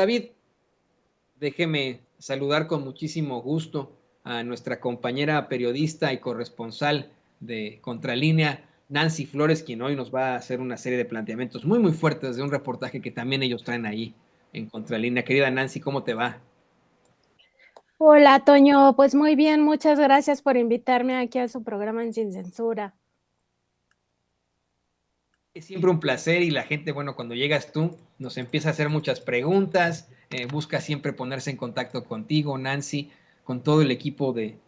David, déjeme saludar con muchísimo gusto a nuestra compañera periodista y corresponsal de Contralínea, Nancy Flores, quien hoy nos va a hacer una serie de planteamientos muy fuertes de un reportaje que también ellos traen ahí en Contralínea. Querida Nancy, ¿cómo te va? Hola, Toño. Pues muy bien, muchas gracias por invitarme aquí a su programa en Sin Censura. Es siempre un placer y la gente, bueno, cuando llegas tú, nos empieza a hacer muchas preguntas, busca siempre ponerse en contacto contigo, Nancy, con todo el equipo de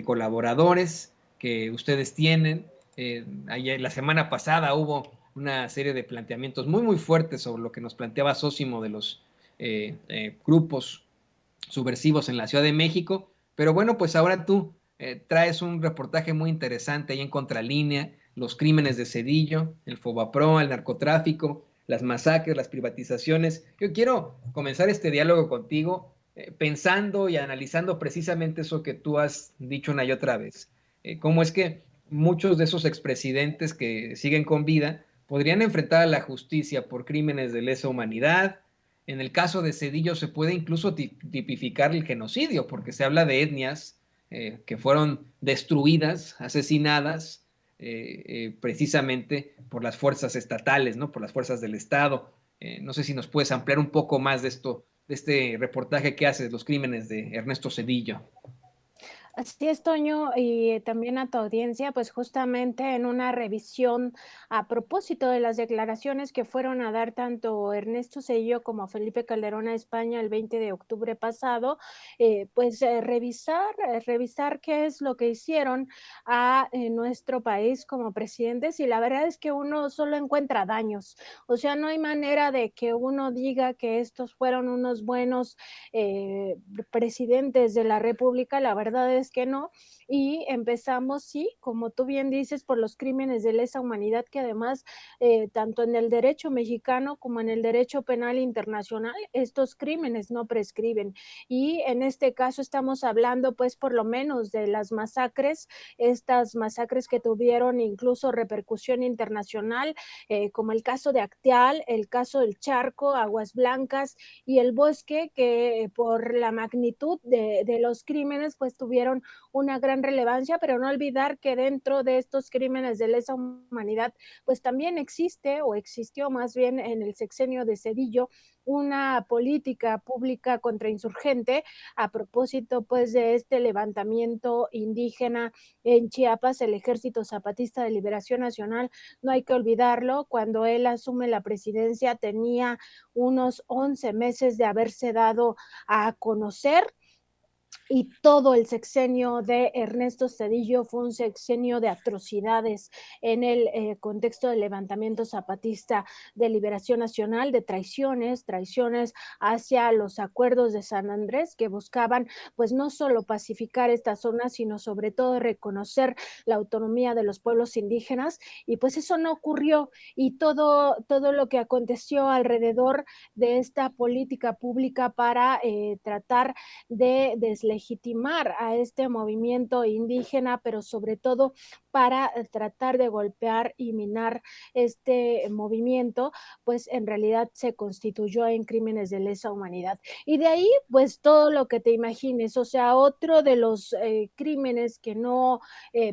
colaboradores que ustedes tienen. Ayer, la semana pasada hubo una serie de planteamientos muy fuertes sobre lo que nos planteaba Sósimo de los grupos subversivos en la Ciudad de México. Pero bueno, pues ahora tú traes un reportaje muy interesante ahí en Contralínea, los crímenes de Cedillo, el Fobaproa, el narcotráfico, las masacres, las privatizaciones. Yo quiero comenzar este diálogo contigo pensando y analizando precisamente eso que tú has dicho una y otra vez. Cómo es que muchos de esos expresidentes que siguen con vida podrían enfrentar a la justicia por crímenes de lesa humanidad. En el caso de Cedillo se puede incluso tipificar el genocidio, porque se habla de etnias que fueron destruidas, asesinadas, precisamente por las fuerzas estatales, ¿no? Por las fuerzas del Estado. No sé si nos puedes ampliar un poco más de esto, de este reportaje que haces, los crímenes de Ernesto Cedillo. Así es, Toño, y también a tu audiencia, pues justamente en una revisión a propósito de las declaraciones que fueron a dar tanto Ernesto Zedillo como Felipe Calderón a España el 20 de octubre pasado, revisar qué es lo que hicieron a nuestro país como presidentes, y la verdad es que uno solo encuentra daños. O sea, no hay manera de que uno diga que estos fueron unos buenos eh, presidentes de la República. La verdad es que no. Y empezamos, sí, como tú bien dices, por los crímenes de lesa humanidad, que además, tanto en el derecho mexicano como en el derecho penal internacional, estos crímenes no prescriben. Y en este caso estamos hablando, pues, por lo menos de las masacres, estas masacres que tuvieron incluso repercusión internacional, como el caso de Acteal, el caso del Charco, Aguas Blancas y el Bosque, que por la magnitud de los crímenes, pues tuvieron una gran relevancia, pero no olvidar que dentro de estos crímenes de lesa humanidad, pues también existe, o existió más bien en el sexenio de Cedillo, una política pública contrainsurgente a propósito, pues, de este levantamiento indígena en Chiapas. El Ejército Zapatista de Liberación Nacional, no hay que olvidarlo, cuando él asume la presidencia tenía unos 11 meses de haberse dado a conocer, y todo el sexenio de Ernesto Zedillo fue un sexenio de atrocidades en el contexto del levantamiento zapatista de liberación nacional, de traiciones hacia los acuerdos de San Andrés, que buscaban, pues, no solo pacificar esta zona, sino sobre todo reconocer la autonomía de los pueblos indígenas. Y pues eso no ocurrió, y todo lo que aconteció alrededor de esta política pública para tratar de deslegitimar a este movimiento indígena, pero sobre todo para tratar de golpear y minar este movimiento, pues en realidad se constituyó en crímenes de lesa humanidad. Y de ahí, pues todo lo que te imagines. O sea, otro de los crímenes que no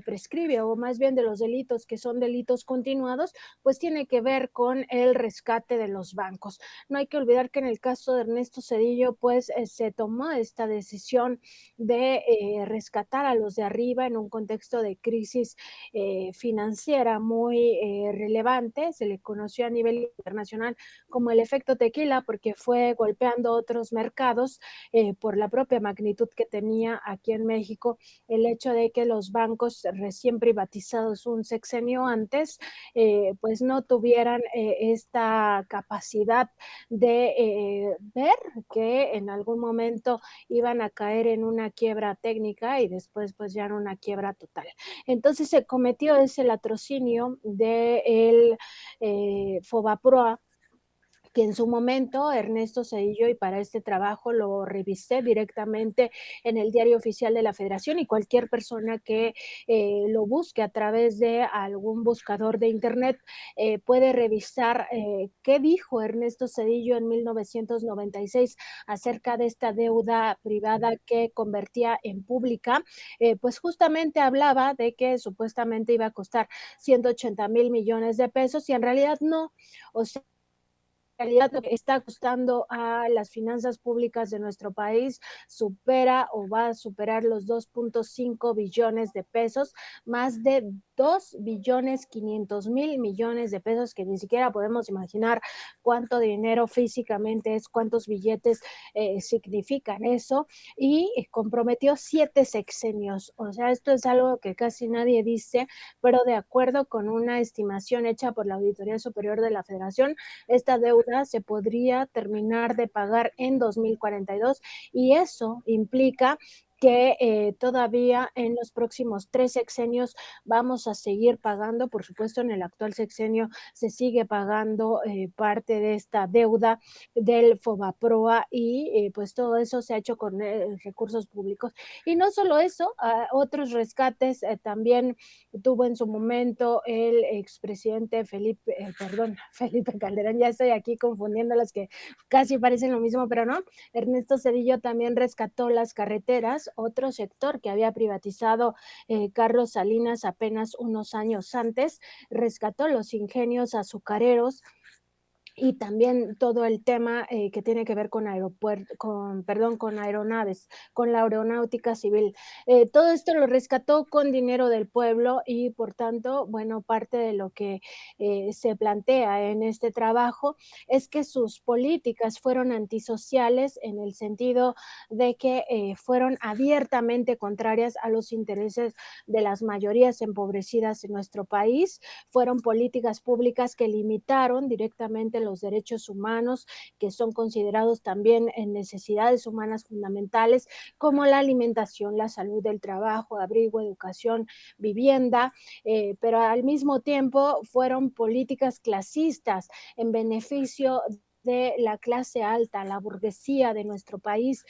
prescribe, o más bien de los delitos que son delitos continuados, pues tiene que ver con el rescate de los bancos. No hay que olvidar que en el caso de Ernesto Zedillo, pues se tomó esta decisión de rescatar a los de arriba en un contexto de crisis financiera muy relevante. Se le conoció a nivel internacional como el efecto tequila, porque fue golpeando otros mercados por la propia magnitud que tenía aquí en México el hecho de que los bancos recién privatizados un sexenio antes, pues no tuvieran esta capacidad de ver que en algún momento iban a caer en una quiebra técnica y después, pues, ya en una quiebra total. Entonces se cometió ese latrocinio del Fobaproa, que en su momento Ernesto Zedillo, y para este trabajo lo revisé directamente en el Diario Oficial de la Federación, y cualquier persona que lo busque a través de algún buscador de internet puede revisar qué dijo Ernesto Zedillo en 1996 acerca de esta deuda privada que convertía en pública. Pues justamente hablaba de que supuestamente iba a costar 180,000 millones de pesos, y en realidad no. O sea, realidad lo que está costando a las finanzas públicas de nuestro país supera o va a superar los 2.5 billones de pesos, más de 2,500,000,000 de pesos, que ni siquiera podemos imaginar cuánto dinero físicamente es, cuántos billetes significan eso, y comprometió 7 sexenios. O sea, esto es algo que casi nadie dice, pero de acuerdo con una estimación hecha por la Auditoría Superior de la Federación, esta deuda se podría terminar de pagar en 2042, y eso implica que todavía en los próximos 3 sexenios vamos a seguir pagando. Por supuesto, en el actual sexenio se sigue pagando parte de esta deuda del Fobaproa, y pues todo eso se ha hecho con recursos públicos. Y no solo eso, otros rescates también tuvo en su momento el expresidente Felipe Calderón. Ya estoy aquí confundiendo las que casi parecen lo mismo, pero no. Ernesto Zedillo también rescató las carreteras, otro sector que había privatizado Carlos Salinas apenas unos años antes, rescató los ingenios azucareros, y también todo el tema que tiene que ver con con aeronaves, con la aeronáutica civil. Todo esto lo rescató con dinero del pueblo, y por tanto, bueno, parte de lo que se plantea en este trabajo es que sus políticas fueron antisociales, en el sentido de que fueron abiertamente contrarias a los intereses de las mayorías empobrecidas en nuestro país. Fueron políticas públicas que limitaron directamente los derechos humanos, que son considerados también en necesidades humanas fundamentales, como la alimentación, la salud, el trabajo, abrigo, educación, vivienda, pero al mismo tiempo fueron políticas clasistas en beneficio de la clase alta. La burguesía de nuestro país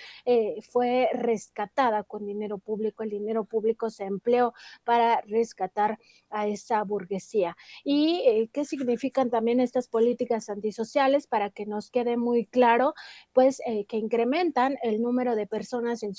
fue rescatada con dinero público. El dinero público se empleó para rescatar a esa burguesía. ¿Y qué significan también estas políticas antisociales? Para que nos quede muy claro, pues que incrementan el número de personas en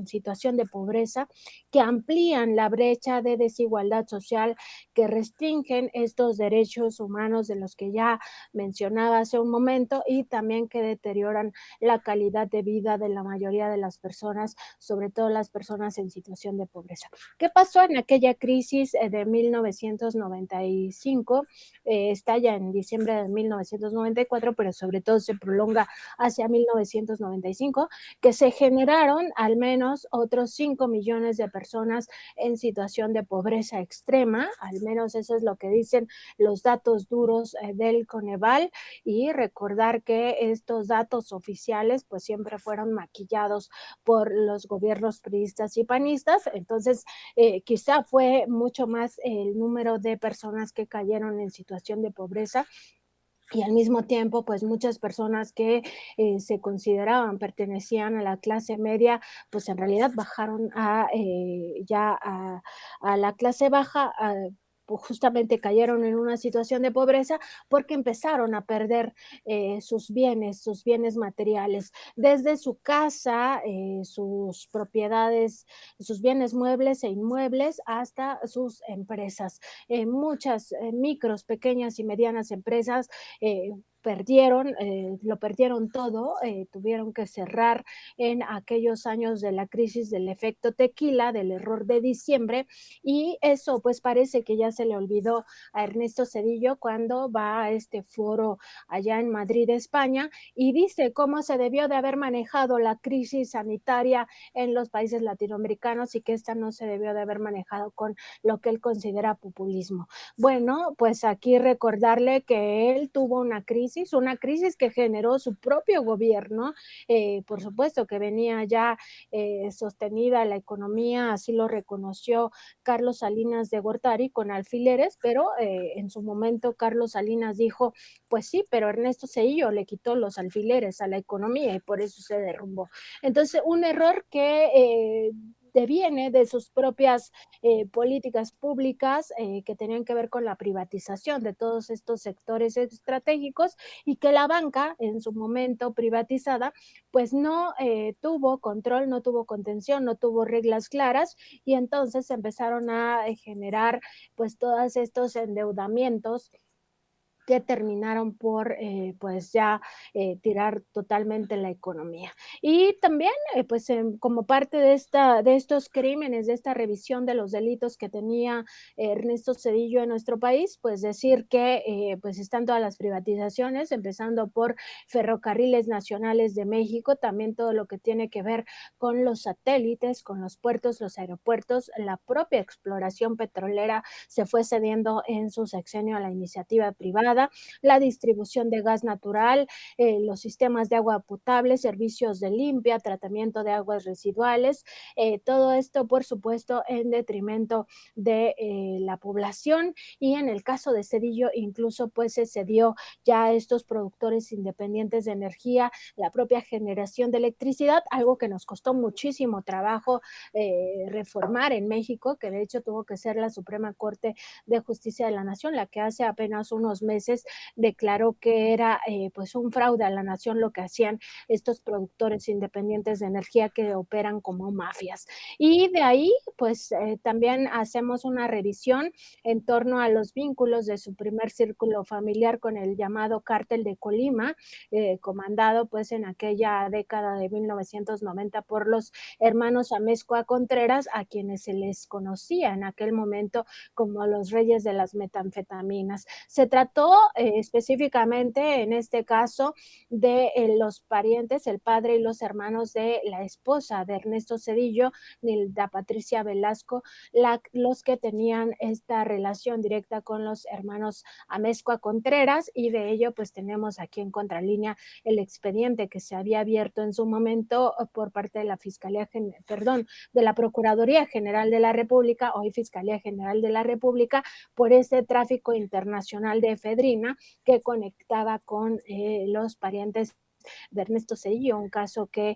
situación de pobreza, que amplían la brecha de desigualdad social, que restringen estos derechos humanos de los que ya mencionaba hace un momento, y también que deterioran la calidad de vida de la mayoría de las personas, sobre todo las personas en situación de pobreza. ¿Qué pasó en aquella crisis de 1995? Estalla en diciembre de 1994, pero sobre todo se prolonga hacia 1995, que se generaron al menos otros 5 millones de personas en situación de pobreza extrema. Al menos eso es lo que dicen los datos duros del Coneval, y recordar que estos datos oficiales pues siempre fueron maquillados por los gobiernos priistas y panistas. Entonces quizá fue mucho más el número de personas que cayeron en situación de pobreza, y al mismo tiempo, pues muchas personas que se consideraban, pertenecían a la clase media, pues en realidad bajaron a la clase baja. Pues justamente cayeron en una situación de pobreza porque empezaron a perder sus bienes materiales, desde su casa, sus propiedades, sus bienes muebles e inmuebles, hasta sus empresas. Muchas micros, pequeñas y medianas empresas lo perdieron todo. Tuvieron que cerrar en aquellos años de la crisis del efecto tequila, del error de diciembre, y eso pues parece que ya se le olvidó a Ernesto Zedillo cuando va a este foro allá en Madrid, España, y dice cómo se debió de haber manejado la crisis sanitaria en los países latinoamericanos, y que esta no se debió de haber manejado con lo que él considera populismo. Bueno, pues aquí recordarle que él tuvo una crisis una crisis que generó su propio gobierno, por supuesto que venía ya sostenida la economía, así lo reconoció Carlos Salinas de Gortari con alfileres, pero en su momento Carlos Salinas dijo, pues sí, pero Ernesto Zedillo le quitó los alfileres a la economía y por eso se derrumbó. Entonces, un error que deviene de sus propias políticas públicas que tenían que ver con la privatización de todos estos sectores estratégicos y que la banca en su momento privatizada pues no tuvo control, no tuvo contención, no tuvo reglas claras y entonces empezaron a generar pues todos estos endeudamientos que terminaron por pues ya tirar totalmente la economía. Y también pues como parte de estos crímenes, de esta revisión de los delitos que tenía Ernesto Zedillo en nuestro país, pues decir que pues están todas las privatizaciones, empezando por Ferrocarriles Nacionales de México, también todo lo que tiene que ver con los satélites, con los puertos, los aeropuertos, la propia exploración petrolera se fue cediendo en su sexenio a la iniciativa privada, la distribución de gas natural, los sistemas de agua potable, servicios de limpia, tratamiento de aguas residuales, todo esto, por supuesto, en detrimento de la población y en el caso de Cedillo, incluso pues se cedió ya a estos productores independientes de energía, la propia generación de electricidad, algo que nos costó muchísimo trabajo reformar en México, que de hecho tuvo que ser la Suprema Corte de Justicia de la Nación, la que hace apenas unos meses declaró que era pues un fraude a la nación lo que hacían estos productores independientes de energía que operan como mafias. Y de ahí pues también hacemos una revisión en torno a los vínculos de su primer círculo familiar con el llamado Cártel de Colima, comandado pues en aquella década de 1990 por los hermanos Amezcua Contreras, a quienes se les conocía en aquel momento como los reyes de las metanfetaminas. Se trató específicamente en este caso de los parientes, el padre y los hermanos de la esposa de Ernesto Zedillo, Nilda Patricia Velasco, los que tenían esta relación directa con los hermanos Amezcua Contreras, y de ello pues tenemos aquí en contralínea el expediente que se había abierto en su momento por parte de la Fiscalía, perdón, de la Procuraduría General de la República, hoy Fiscalía General de la República, por ese tráfico internacional de efedrina que conectaba con los parientes de Ernesto Zedillo, un caso que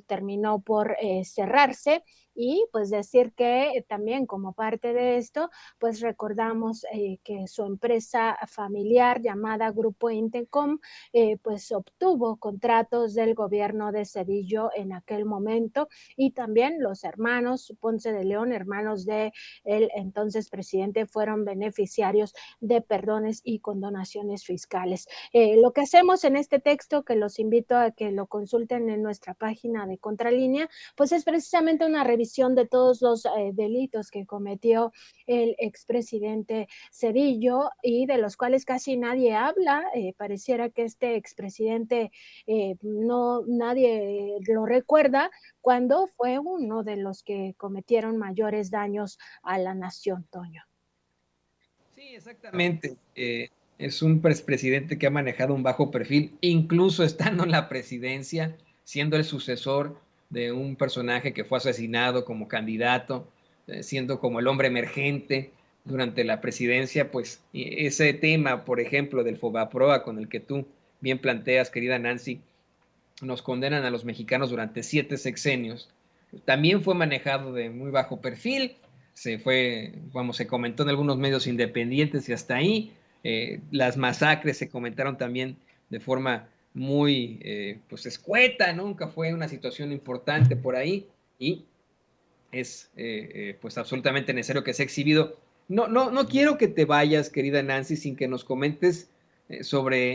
terminó por cerrarse. Y pues decir que también como parte de esto, pues recordamos que su empresa familiar llamada Grupo Intecom, pues obtuvo contratos del gobierno de Zedillo en aquel momento, y también los hermanos Ponce de León, hermanos de el entonces presidente, fueron beneficiarios de perdones y condonaciones fiscales. Lo que hacemos en este texto, que los invito a que lo consulten en nuestra página de Contralínea, pues es precisamente una revisión de todos los delitos que cometió el expresidente Zedillo y de los cuales casi nadie habla. Pareciera que este expresidente no nadie lo recuerda, cuando fue uno de los que cometieron mayores daños a la nación, Toño. Sí, exactamente. Es un presidente que ha manejado un bajo perfil, incluso estando en la presidencia, siendo el sucesor de un personaje que fue asesinado como candidato, siendo como el hombre emergente durante la presidencia. Pues ese tema, por ejemplo, del Fobaproa, con el que tú bien planteas, querida Nancy, nos condenan a los mexicanos durante 7 sexenios, también fue manejado de muy bajo perfil. Se comentó en algunos medios independientes y hasta ahí. Las masacres se comentaron también de forma muy pues escueta, nunca fue una situación importante por ahí, y es pues absolutamente necesario que sea exhibido. No quiero que te vayas, querida Nancy, sin que nos comentes sobre